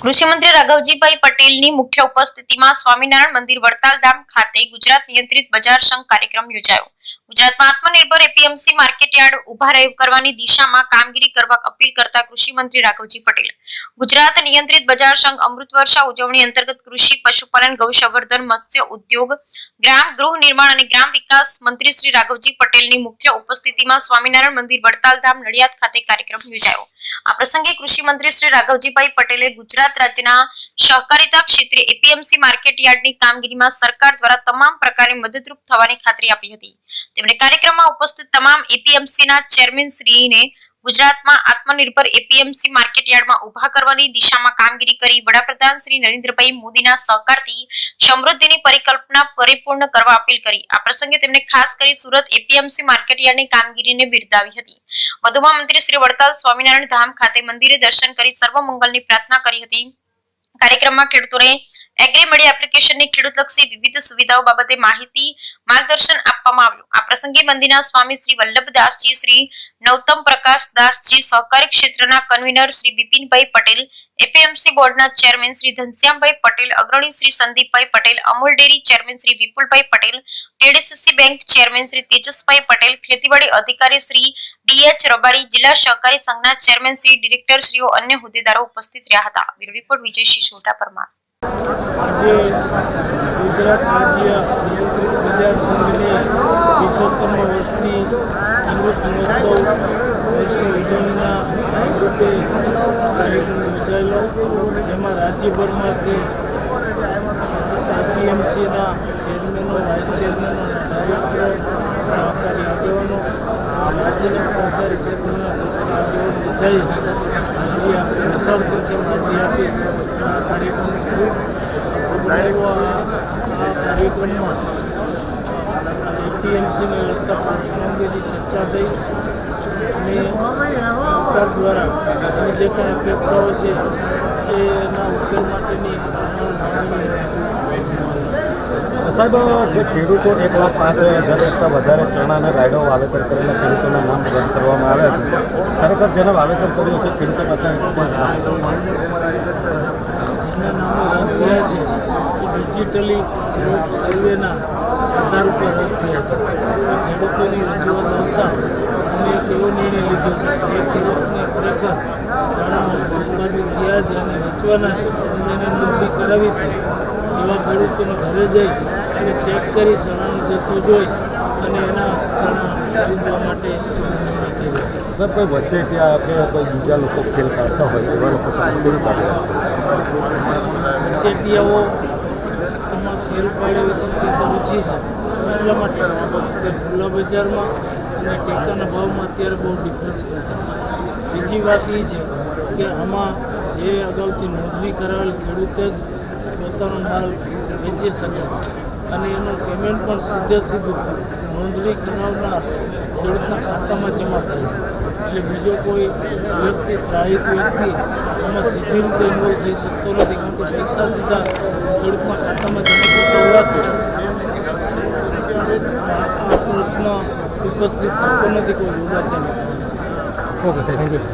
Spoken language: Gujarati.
કૃષિ મંત્રી રાઘવજીભાઈ પટેલની મુખ્ય ઉપસ્થિતિમાં સ્વામિનારાયણ મંદિર વડતાલ ધામ ખાતે ગુજરાત નિયંત્રિત બજાર સંઘ કાર્યક્રમ યોજાયો। ગુજરાતમાં આત્મનિર્ભર એપીએમસી માર્કેટયાર્ડ ઉભા કરવાની દિશામાં કામગીરી કરવા અપીલ કરતા કૃષિ મંત્રી રાઘવજી પટેલે ગુજરાત નિયંત્રિત બજાર સંઘ અમૃત વર્ષા ઉજવણી અંતર્ગત કૃષિ, પશુપાલન, ગૌસંવર્ધન, મત્સ્ય ઉદ્યોગ, ગ્રામ ગૃહ નિર્માણ અને ગ્રામ વિકાસ મંત્રી શ્રી રાઘવજી પટેલની મુખ્ય ઉપસ્થિતિમાં સ્વામિનારાયણ મંદિર વડતાલ ધામ નડિયાદ ખાતે કાર્યક્રમ યોજાયો। આ પ્રસંગે કૃષિ મંત્રી શ્રી રાઘવજીભાઈ પટેલે ગુજરાત રાજ્યના સહકારિતા ક્ષેત્રે એપીએમસી માર્કેટયાર્ડની કામગીરીમાં સરકાર દ્વારા તમામ પ્રકારે મદદરૂપ થવાની ખાતરી આપી હતી। તેમણે કાર્યક્રમમાં ઉપસ્થિત તમામ એપીએમસીના ચેરમેન શ્રીને ગુજરાતમાં આત્મનિર્ભર એપીએમસી માર્કેટયાર્ડમાં ઉભા કરવાની દિશામાં કામગીરી કરી વડાપ્રધાન શ્રી નરેન્દ્રભાઈ મોદીના સહકારથી સમૃદ્ધિની પરિકલ્પના પરિપૂર્ણ કરવા અપીલ કરી। આ પ્રસંગે તેમણે ખાસ કરી સુરત એપીએમસી માર્કેટયાર્ડની કામગીરીને બિરદાવી હતી। વધુમાં મંત્રી શ્રી વડતાલ સ્વામિનારાયણ ધામ ખાતે મંદિરે દર્શન કરી સર્વ મંગલની પ્રાર્થના કરી હતી। કાર્યક્રમમાં ખેડૂતોને એગ્રી મડી એપ્લિકેશનની ખેડૂતલક્ષી વિવિધ સુવિધાઓ બાબતે માહિતી માર્ગદર્શન આપવામાં આવ્યું। આ પ્રસંગે મંદિરના સ્વામી શ્રી વલ્લભદાસજી, શ્રી નવતમ પ્રકાશ દાસજી, સહકારી ક્ષેત્રના કન્વીનર શ્રી બિપિનભાઈ પટેલ, એપીએમસી બોર્ડના ચેરમેન શ્રી ઘનશ્યામભાઈ પટેલ, અગ્રણી Shri Sandeepbhai Patel, Amul dairy chairman Shri Vipulbhai Patel, KDCC bank chairman Shri Tejasbhai Patel, ખેતીવાડી અધિકારી શ્રી ડીએચ રબારી, જિલ્લા સહકારી સંઘના ચેરમેન શ્રી, ડિરેક્ટર શ્રીઓ, અન્ય હોદ્દેદારો ઉપસ્થિત રહ્યા હતા। Bureau report Vijaysinh Sodha Parmar. આજે ગુજરાત રાજ્ય નિયંત્રિત બજાર સંઘની 75 વર્ષની અમૃત મહોત્સવ વર્ષની ઉજવણીના ભાગરૂપે કાર્યક્રમ યોજાયેલો, જેમાં રાજ્યભરમાંથી એપીએમસીના ચેરમેનો, વાઇસ ચેરમેનો, ડાયરેક્ટરો, સહકારી આગેવાનો, રાજ્યના સહકારી ક્ષેત્રના આગેવાનો બધાએ હાજરી આપી, વિશાળ સંખ્યામાં હાજરી આપી આ કાર્યક્રમને ખૂબ સફળ બનાવ્યો। આ કાર્યક્રમમાં એપીએમસીને લગતા પ્રશ્નો અંગેની ચર્ચા થઈ અને સરકાર દ્વારા એની જે કાંઈ અપેક્ષાઓ છે એના ઉકેલ માટેની માંગણી રજૂ કરવામાં આવી છે। સાહેબ, જે ખેડૂતો 1,05,000 કરતાં વધારે ચણા અને રાયડો વાવેતર કરેલા ખેડૂતોના નામ રદ કરવામાં આવ્યા છે, ખરેખર જેને વાવેતર કર્યું છે ખેડૂતો કરતાં જેના નામો રદ થયા છે એ ડિજિટલી ક્રોપ સર્વેના આધાર ઉપર રદ થયા છે। ખેડૂતોની રજૂઆત આવતા અમે એક એવો નિર્ણય લીધો છે જે ખેડૂતને ખરેખર ચણા ઉત્પાદિત થયા છે અને વેચવાના છે અને જેને નોંધણી કરાવી હતી એવા ખેડૂતોને ઘરે જઈ અને ચેક કરી ચણાનો જથ્થો જોઈ અને એના ચણા ખરીદવા માટે નિર્ણય કર્યો। સર, કોઈ વચ્ચે ત્યાં કે કોઈ બીજા લોકો ખેલ કાઢતા હોય એવા લોકો સાથે કેવી કાર્યવાહી? વચેટિયાઓ એમાં ખેલ પાડે એવી શક્યતા ઓછી છે, એટલા માટે કે ખુલ્લા બજારમાં અને ટેકાના ભાવમાં અત્યારે બહુ ડિફરન્સ નથી। બીજી વાત એ છે કે આમાં જે અગાઉથી નોંધણી કરાવેલ ખેડૂતે જ પોતાનો માલ વેચી શકે અને એનું પેમેન્ટ પણ સીધું નોંધણી કરાવનાર ખેડૂતના ખાતામાં જમા થાય છે। એટલે બીજો કોઈ વ્યક્તિ, ત્રાહિત વ્યક્તિ આમાં સીધી રીતે ઇન્વોલ્વ થઈ શકતો નથી, કારણ કે પૈસા સીધા ખેડૂતના ખાતામાં જમા થતા હોવાથી આ પ્રશ્ન ઉપસ્થિત થતો નથી કોઈ રૂડાચાલી। Okay, thank you.